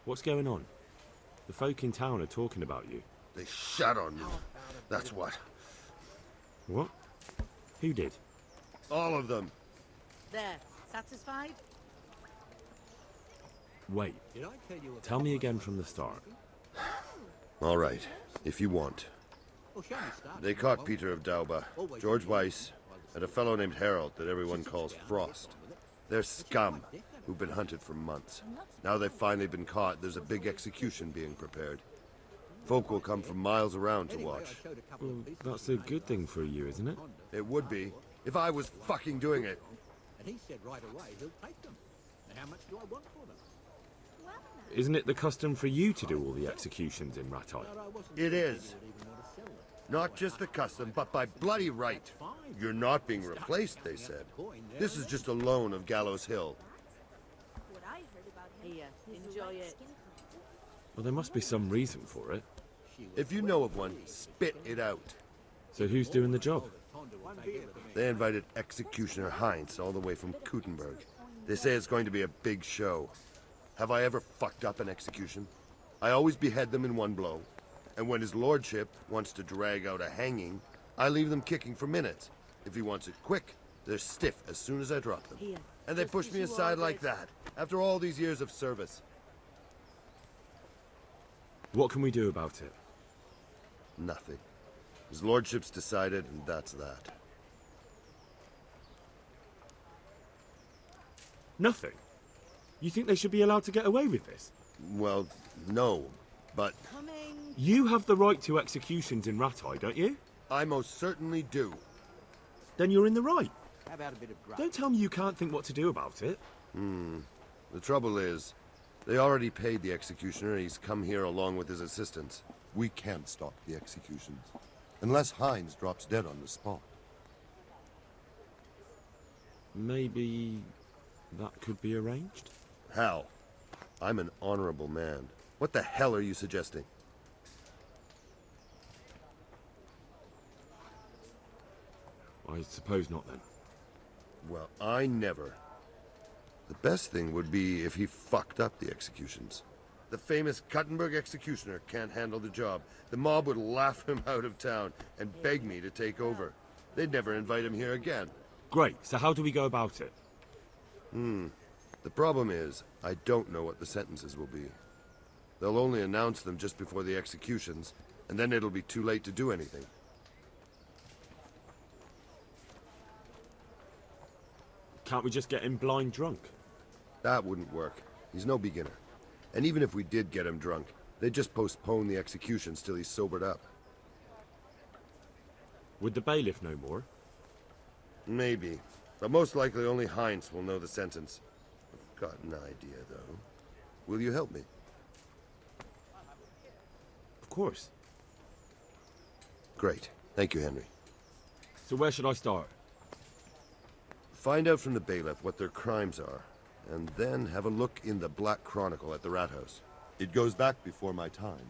What's going on? The folk in town are talking about you. They shot on me. That's what. What? Who did? All of them. There. Satisfied? Wait. Tell me again from the start. All right, if you want. They caught Peter of Dauba, George Weiss, and a fellow named Harold that everyone calls Frost. They're scum who've been hunted for months. Now they've finally been caught, there's a big execution being prepared. Folk will come from miles around to watch. Well, that's a good thing for you, isn't it? It would be, if I was fucking doing it. And he said right away he'll take them. And how much do I want for them? Isn't it the custom for you to do all the executions in Rattay? It is. Not just the custom, but by bloody right. You're not being replaced, they said. This is just a loan of Gallows Hill. Here, enjoy it. Well, there must be some reason for it. If you know of one, spit it out. So who's doing the job? They invited Executioner Heinz all the way from Kuttenberg. They say it's going to be a big show. Have I ever fucked up an execution? I always behead them in one blow. And when his lordship wants to drag out a hanging, I leave them kicking for minutes. If he wants it quick, they're stiff as soon as I drop them. And they push me aside like that, after all these years of service. What can we do about it? Nothing. His lordship's decided, and that's that. Nothing? You think they should be allowed to get away with this? Well, no, but You have the right to executions in Rattay, don't you? I most certainly do. Then you're in the right. How about a bit of grass? Don't tell me you can't think what to do about it. The trouble is, they already paid the executioner. He's come here along with his assistants. We can't stop the executions, unless Heinz drops dead on the spot. Maybe that could be arranged? How? I'm an honorable man. What the hell are you suggesting? I suppose not then. Well, I never. The best thing would be if he fucked up the executions. The famous Kuttenberg executioner can't handle the job. The mob would laugh him out of town and beg me to take over. They'd never invite him here again. Great, so how do we go about it? The problem is, I don't know what the sentences will be. They'll only announce them just before the executions, and then it'll be too late to do anything. Can't we just get him blind drunk? That wouldn't work. He's no beginner. And even if we did get him drunk, they'd just postpone the executions till he's sobered up. Would the bailiff know more? Maybe. But most likely only Heinz will know the sentence. I've got an idea, though. Will you help me? Of course. Great. Thank you, Henry. So where should I start? Find out from the bailiff what their crimes are, and then have a look in the Black Chronicle at the Rat House. It goes back before my time.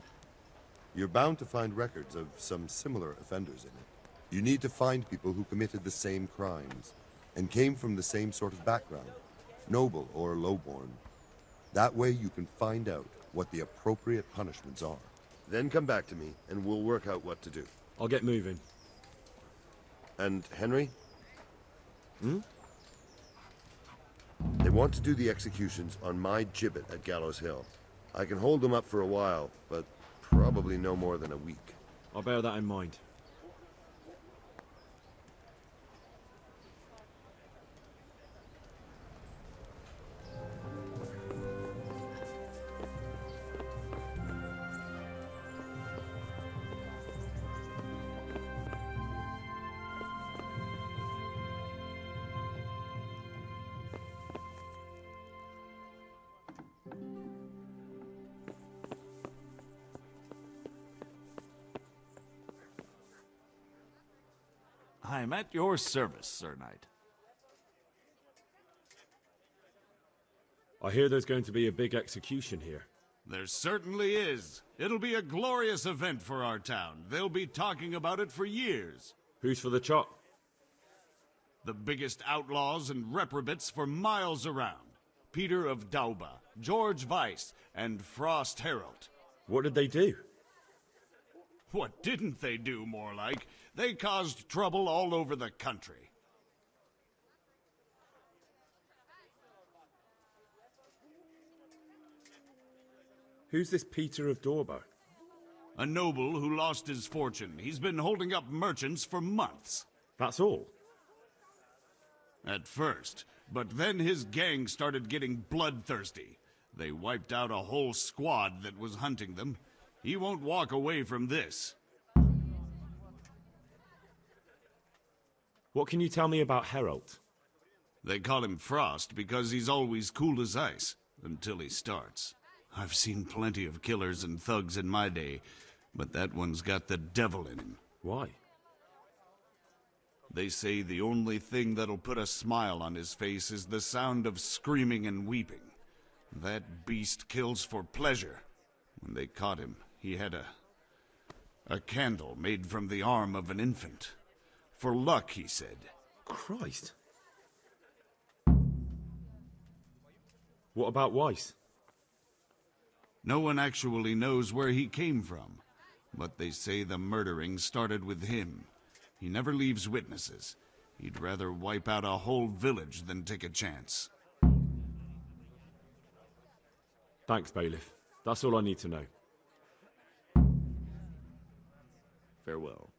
You're bound to find records of some similar offenders in it. You need to find people who committed the same crimes, and came from the same sort of background, noble or lowborn. That way you can find out what the appropriate punishments are. Then come back to me, and we'll work out what to do. I'll get moving. And Henry? They want to do the executions on my gibbet at Gallows Hill. I can hold them up for a while, but probably no more than a week. I'll bear that in mind. I'm at your service, Sir Knight. I hear there's going to be a big execution here. There certainly is. It'll be a glorious event for our town. They'll be talking about it for years. Who's for the chop? The biggest outlaws and reprobates for miles around. Peter of Dauba, George Weiss, and Frost Herald. What did they do? What didn't they do, more like? They caused trouble all over the country. Who's this Peter of Dorba? A noble who lost his fortune. He's been holding up merchants for months. That's all? At first, but then his gang started getting bloodthirsty. They wiped out a whole squad that was hunting them. He won't walk away from this. What can you tell me about Herald? They call him Frost because he's always cool as ice, until he starts. I've seen plenty of killers and thugs in my day, but that one's got the devil in him. Why? They say the only thing that'll put a smile on his face is the sound of screaming and weeping. That beast kills for pleasure. When they caught him, he had a candle made from the arm of an infant. For luck, he said. Christ. What about Weiss? No one actually knows where he came from, but they say the murdering started with him. He never leaves witnesses. He'd rather wipe out a whole village than take a chance. Thanks, Bailiff. That's all I need to know. Farewell.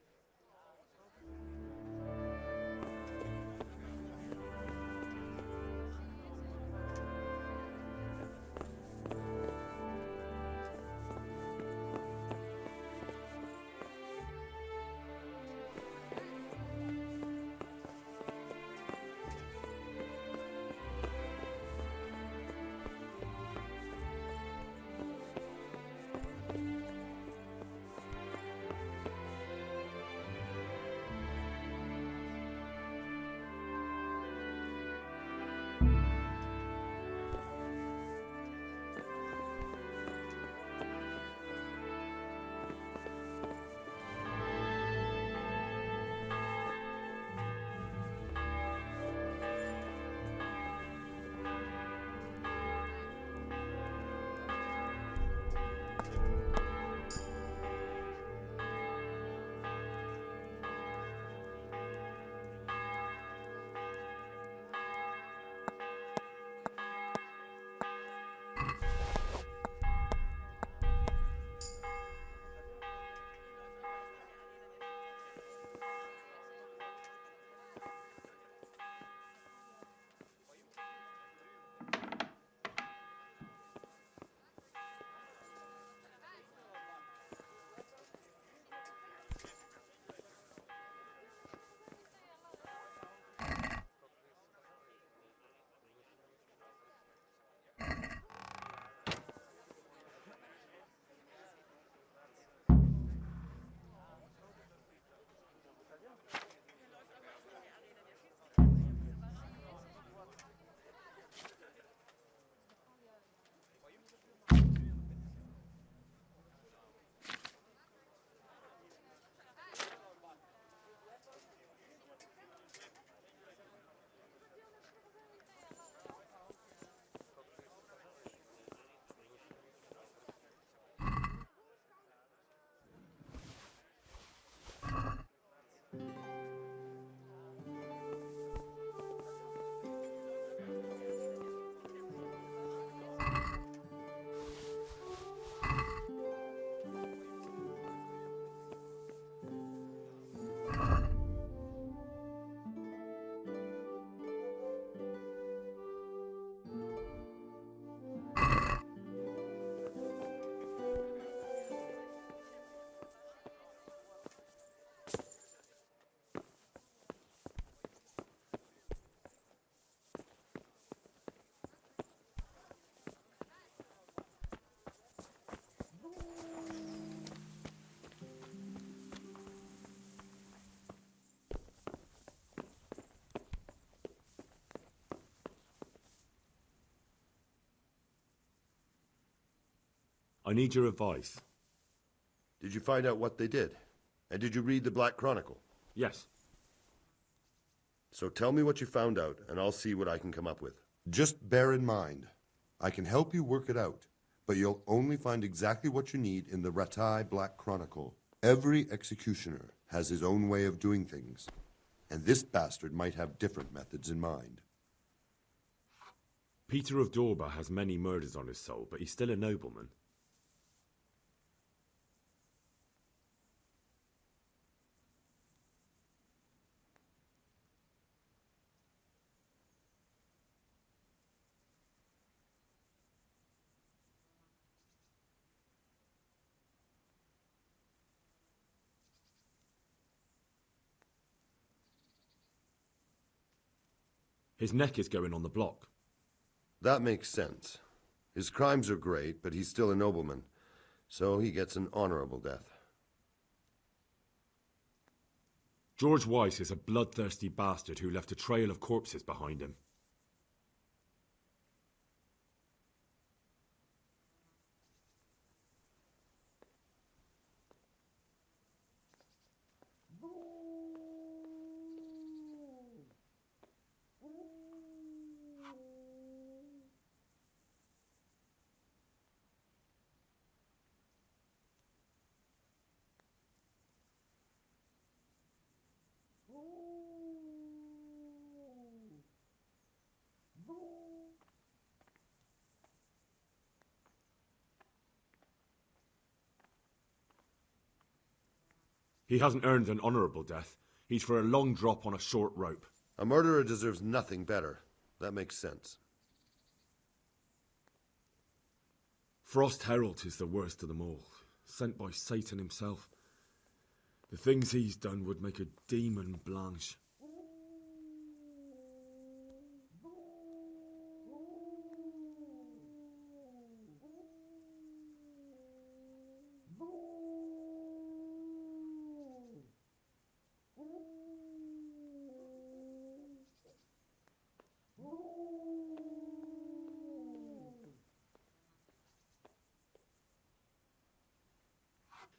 I need your advice. Did you find out what they did? And did you read the Black Chronicle? Yes. So tell me what you found out, and I'll see what I can come up with. Just bear in mind, I can help you work it out, but you'll only find exactly what you need in the Ratai Black Chronicle. Every executioner has his own way of doing things, and this bastard might have different methods in mind. Peter of Dorba has many murders on his soul, but he's still a nobleman. His neck is going on the block. That makes sense. His crimes are great, but he's still a nobleman, so he gets an honorable death. George Weiss is a bloodthirsty bastard who left a trail of corpses behind him. He hasn't earned an honourable death. He's for a long drop on a short rope. A murderer deserves nothing better. That makes sense. Frost Herald is the worst of them all, sent by Satan himself. The things he's done would make a demon blanch.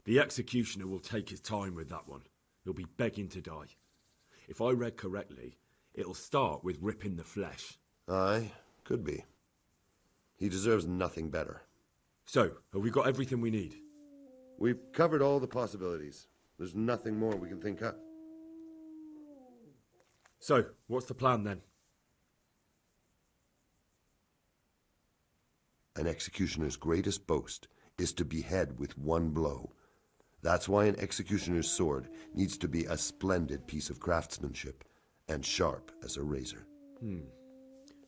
The executioner will take his time with that one. He'll be begging to die. If I read correctly, it'll start with ripping the flesh. Aye, could be. He deserves nothing better. So, have we got everything we need? We've covered all the possibilities. There's nothing more we can think up. So, what's the plan then? An executioner's greatest boast is to behead with one blow. That's why an executioner's sword needs to be a splendid piece of craftsmanship and sharp as a razor.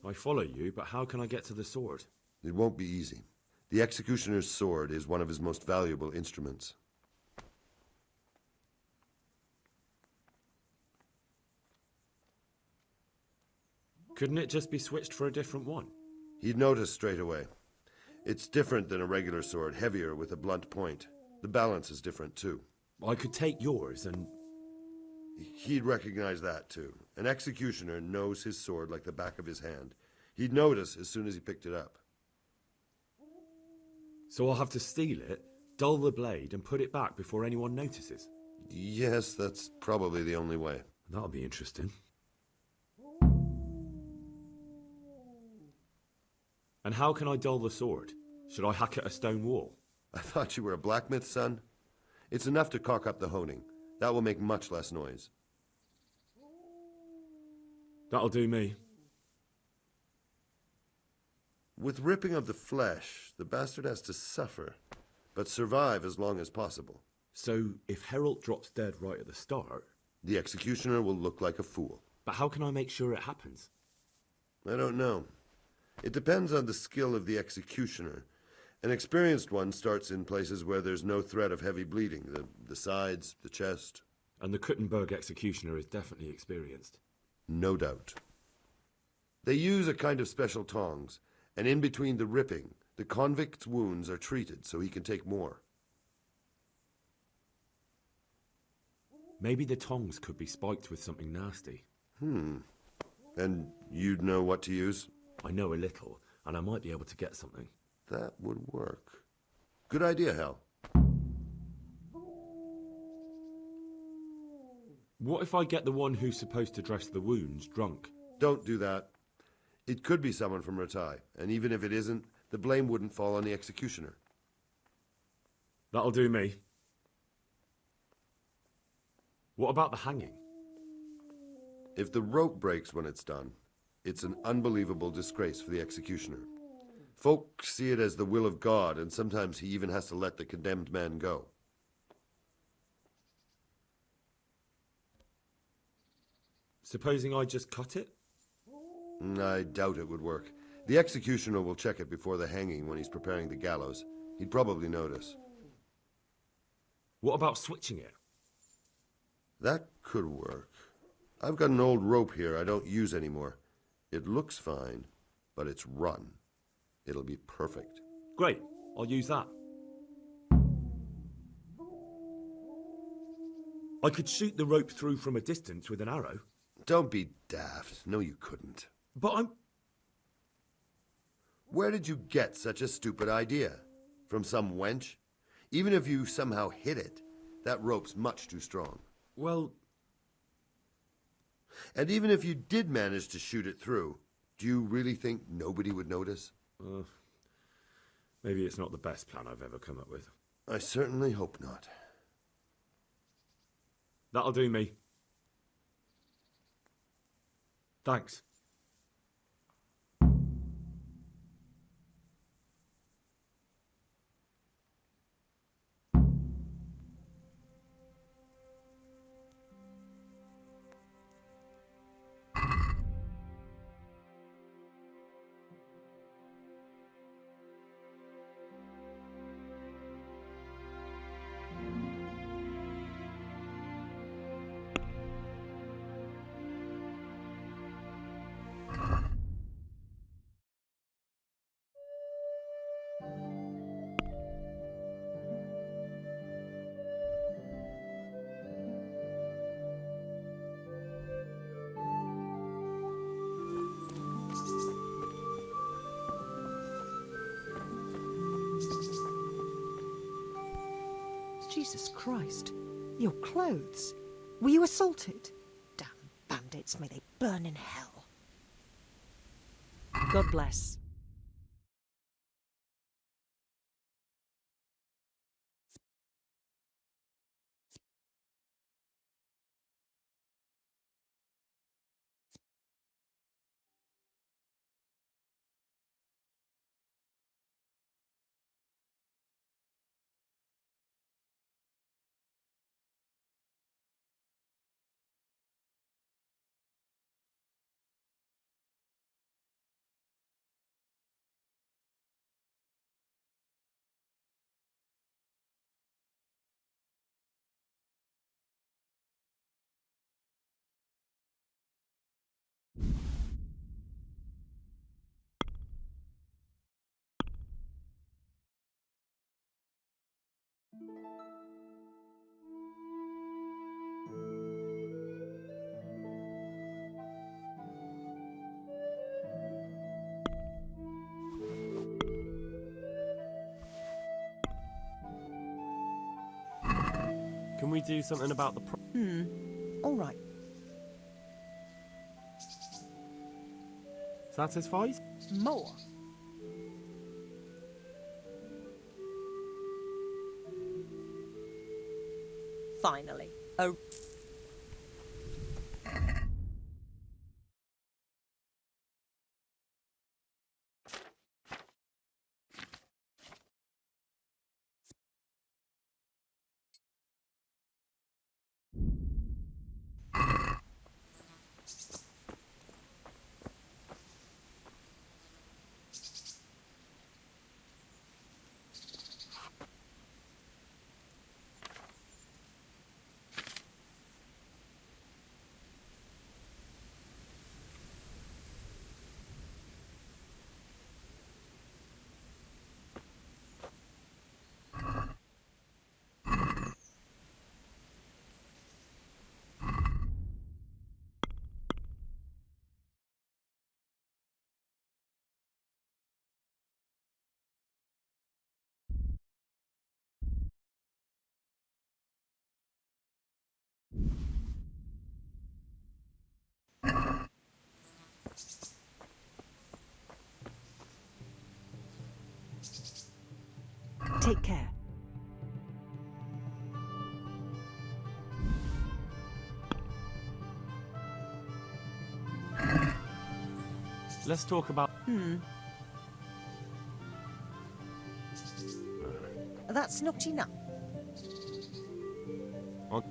I follow you, but how can I get to the sword? It won't be easy. The executioner's sword is one of his most valuable instruments. Couldn't it just be switched for a different one? He'd notice straight away. It's different than a regular sword, heavier with a blunt point. The balance is different too. I could take yours and... He'd recognize that too. An executioner knows his sword like the back of his hand. He'd notice as soon as he picked it up. So I'll have to steal it, dull the blade, and put it back before anyone notices? Yes, that's probably the only way. That'll be interesting. And how can I dull the sword? Should I hack at a stone wall? I thought you were a blacksmith, son. It's enough to cock up the honing. That will make much less noise. That'll do me. With ripping of the flesh, the bastard has to suffer, but survive as long as possible. So, if Herald drops dead right at the start... The executioner will look like a fool. But how can I make sure it happens? I don't know. It depends on the skill of the executioner. An experienced one starts in places where there's no threat of heavy bleeding, the sides, the chest. And the Kuttenberg executioner is definitely experienced. No doubt. They use a kind of special tongs, and in between the ripping, the convict's wounds are treated so he can take more. Maybe the tongs could be spiked with something nasty. And you'd know what to use? I know a little, and I might be able to get something. That would work. Good idea, Hal. What if I get the one who's supposed to dress the wounds drunk? Don't do that. It could be someone from Ratai, and even if it isn't, the blame wouldn't fall on the executioner. That'll do me. What about the hanging? If the rope breaks when it's done, it's an unbelievable disgrace for the executioner. Folk see it as the will of God, and sometimes he even has to let the condemned man go. Supposing I just cut it? I doubt it would work. The executioner will check it before the hanging when he's preparing the gallows. He'd probably notice. What about switching it? That could work. I've got an old rope here I don't use anymore. It looks fine, but it's run. It'll be perfect. Great, I'll use that. I could shoot the rope through from a distance with an arrow. Don't be daft. No, you couldn't. But I'm... Where did you get such a stupid idea? From some wench? Even if you somehow hit it, that rope's much too strong. Well... And even if you did manage to shoot it through, do you really think nobody would notice? Maybe it's not the best plan I've ever come up with. I certainly hope not. That'll do me. Thanks. Jesus Christ. Your clothes. Were you assaulted? Damn bandits, may they burn in hell. God bless. Can we do something about the All right. Satisfied? More. Finally. A Take care. Let's talk about... That's not enough. On-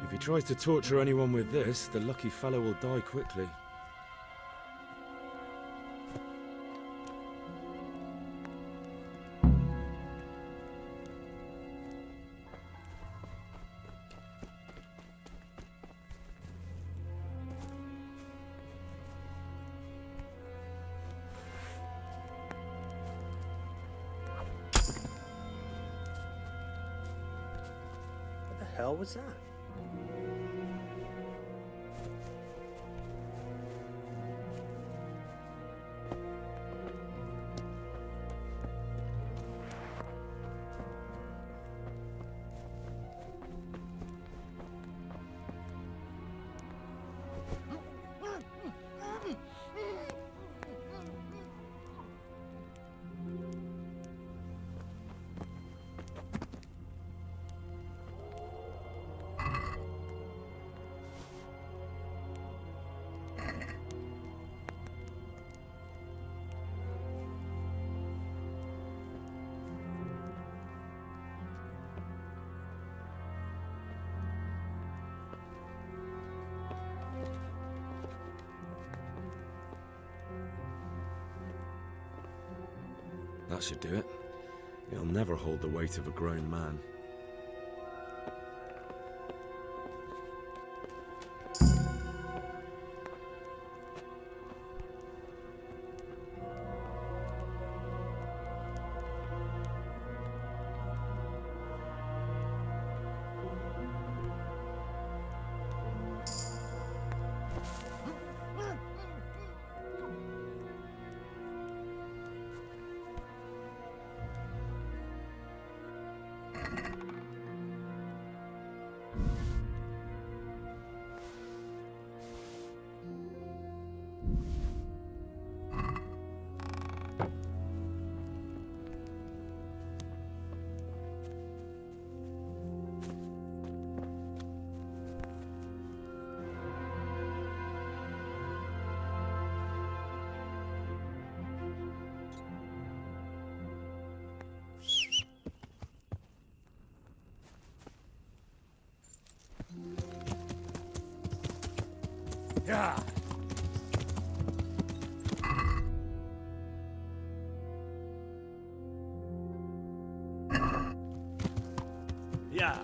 If he tries to torture anyone with this, the lucky fellow will die quickly. What the hell was that? That should do it. It'll never hold the weight of a grown man. Yeah. Yeah.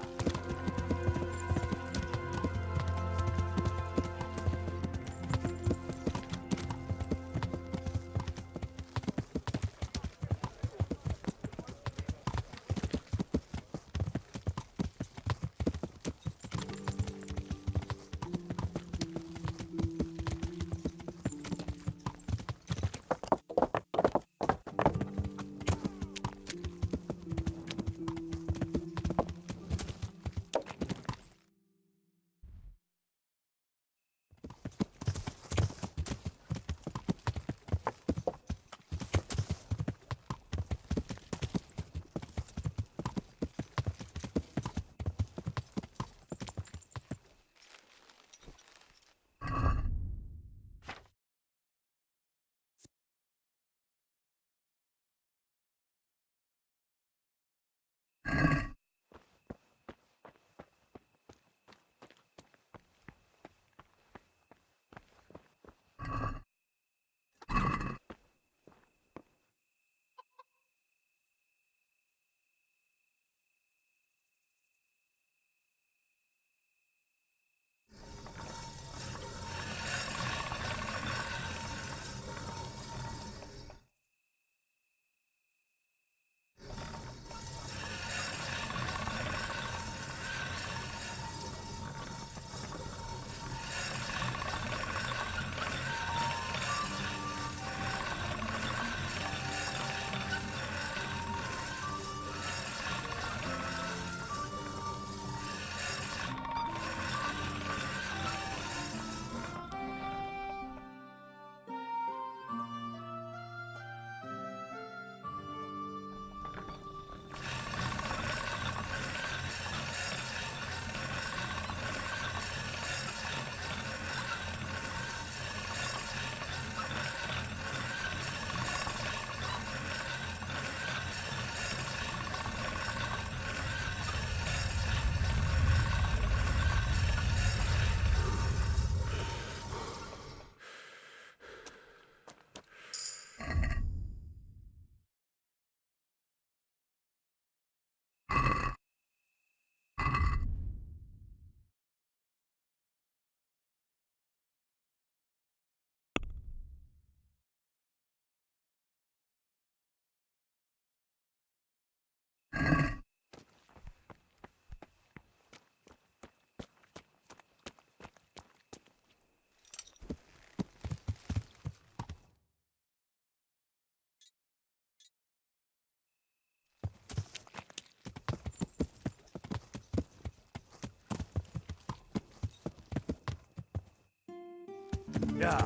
Yeah.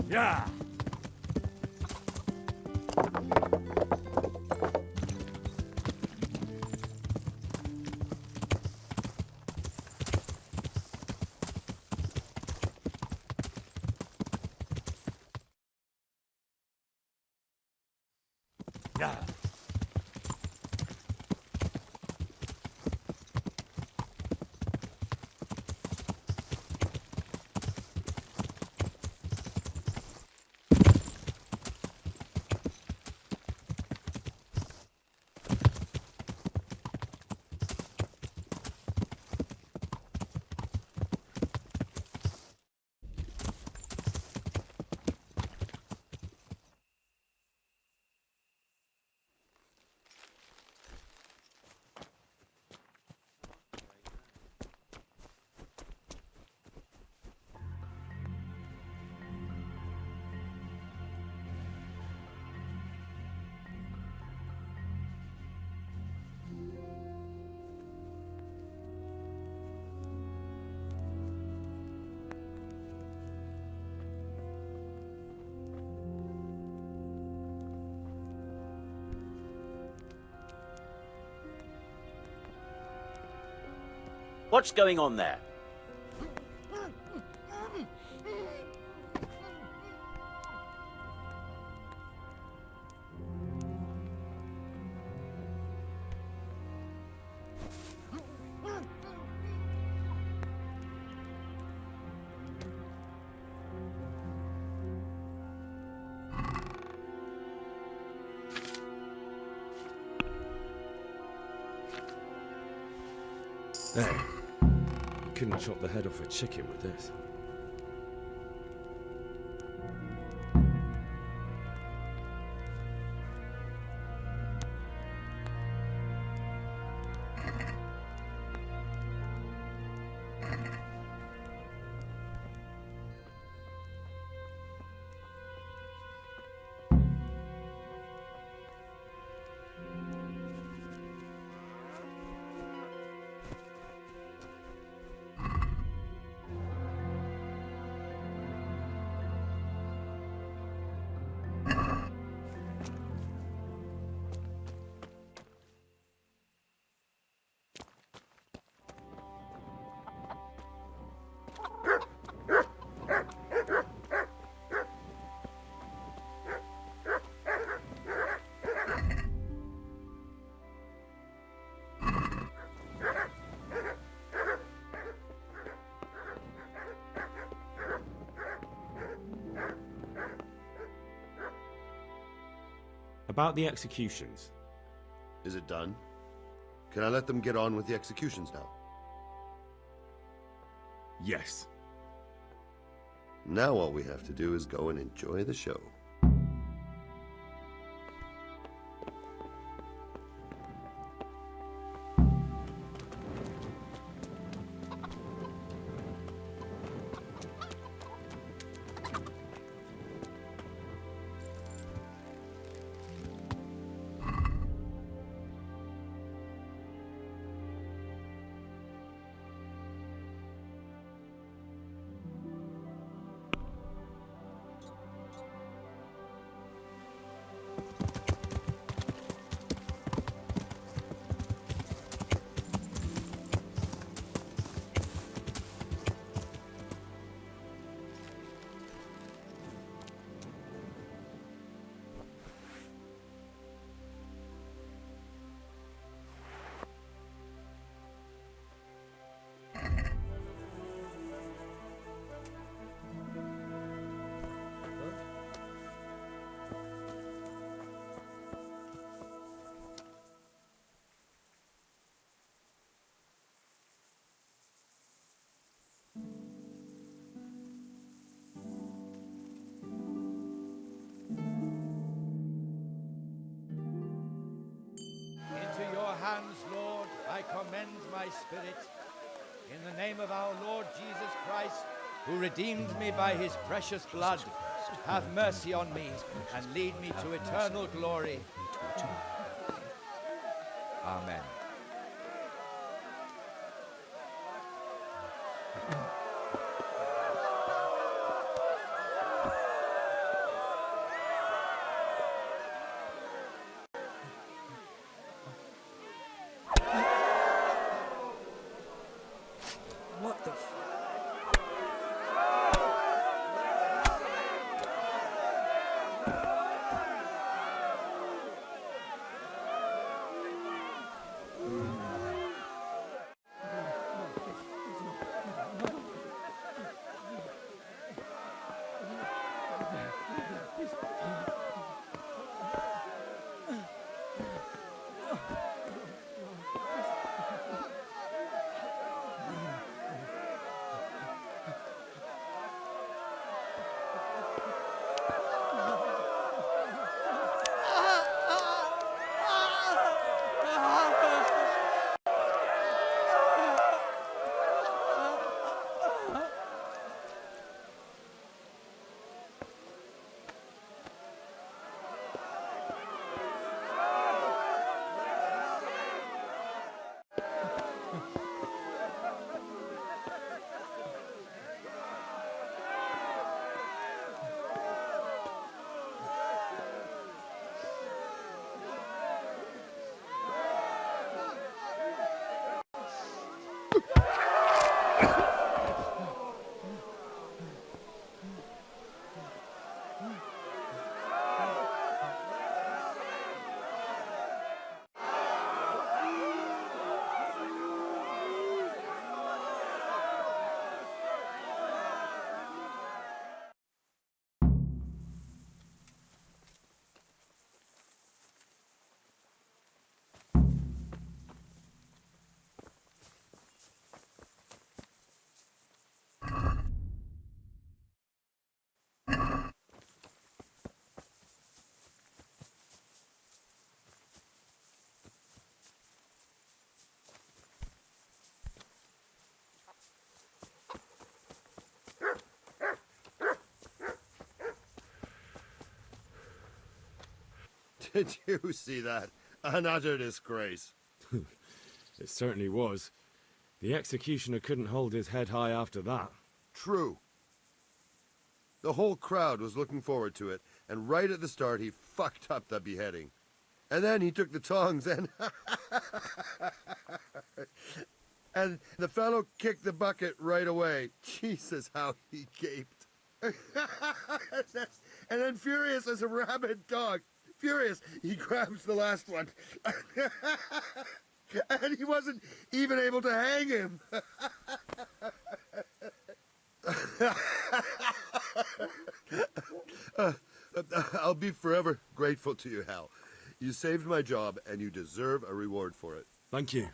Yeah. Yeah. What's going on there? Hey, couldn't chop the head off a chicken with this. About the executions. Is it done? Can I let them get on with the executions now? Yes. Now all we have to do is go and enjoy the show. Into your hands, Lord, I commend my spirit. In the name of our Lord Jesus Christ, who redeemed me by his precious blood, have mercy on me and lead me to eternal glory. Amen. What the f... Did you see that? An utter disgrace. It certainly was. The executioner couldn't hold his head high after that. True. The whole crowd was looking forward to it, and right at the start he fucked up the beheading. And then he took the tongs and... and the fellow kicked the bucket right away. Jesus, how he gaped. And then furious as a rabid dog. Furious, he grabs the last one. And he wasn't even able to hang him. I'll be forever grateful to you, Hal. You saved my job, and you deserve a reward for it. Thank you.